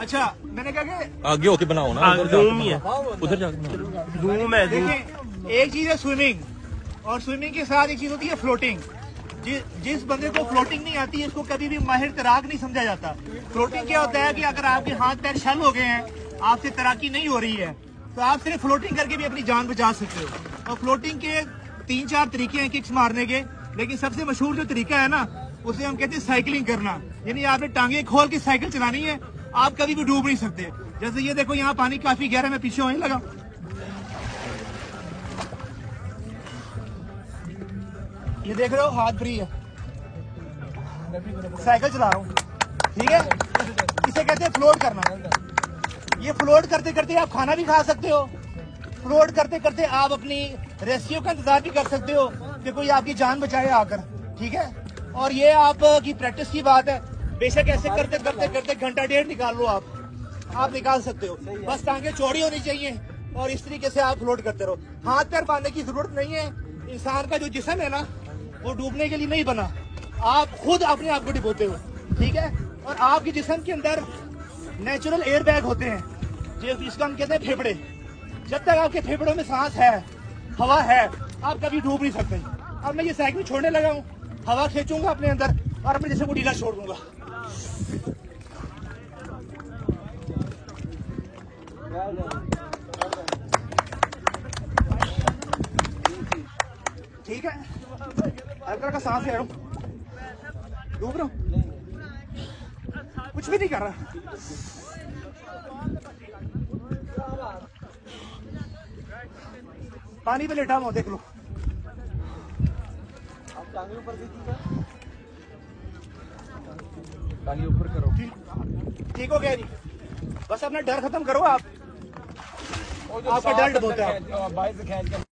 अच्छा मैंने कहा कि आगे होके बनाओ ना, रूम ही है, उधर जाके रूम है। देखिए एक चीज है स्विमिंग, और स्विमिंग के साथ एक चीज होती है फ्लोटिंग। जिस बंदे को फ्लोटिंग नहीं आती है उसको कभी भी माहिर तैराक नहीं समझा जाता। फ्लोटिंग क्या होता है कि अगर आपके हाथ पैर शल हो गए हैं, आपसे तैराकी नहीं हो रही है, तो आप सिर्फ फ्लोटिंग करके भी अपनी जान बचा सकते हो। और फ्लोटिंग के 3-4 तरीके हैं किक्स मारने के, लेकिन सबसे मशहूर जो तरीका है ना, उसे हम कहते हैं साइकिलिंग करना। यानी आपने टांगे खोल के साइकिल चलानी है, आप कभी भी डूब नहीं सकते। जैसे ये देखो यहाँ पानी काफी गहरा है, मैं पीछे वहीं लगा, ये देख रहे हो हाथ फ्री है, साइकिल चला रहा हूँ, ठीक है। इसे कहते हैं फ्लोट करना। ये फ्लोट करते करते आप खाना भी खा सकते हो, फ्लोट करते करते आप अपनी रेस्क्यू का इंतजार भी कर सकते हो कि कोई आपकी जान बचाए आकर, ठीक है। और ये आपकी प्रैक्टिस की बात है, बेशक ऐसे करते करते करते घंटा डेढ़ निकाल लो, आप निकाल सकते हो। बस टांगे चौड़ी होनी चाहिए और इस तरीके से आप फ्लोट करते रहो। हाथ पैर बांधने की जरूरत नहीं है। इंसान का जो जिस्म है ना, वो डूबने के लिए नहीं बना, आप खुद अपने आप को डुबोते हो, ठीक है। और आपके जिस्म के अंदर नेचुरल एयर बैग होते हैं, जिसको हम कहते हैं फेफड़े। जब तक आपके फेफड़ों में सांस है, हवा है, आप कभी डूब नहीं सकते। अब मैं ये साइकिल छोड़ने लगा हूँ, हवा खींचूंगा अपने अंदर और अपने जिस्म को ढीला छोड़ दूंगा। ठीक है, हल्का का सांस ले रहा हूँ, डूब रहा हूँ, कुछ भी नहीं कर रहा। पानी पे लेटा हुआ, देख लो। आप टांगे ऊपर देखिएगा, टांगे ऊपर करो, ठीक हो गया जी। बस अपना डर खत्म करो, आप आपका डर बहुत है, बाइक से खींच कर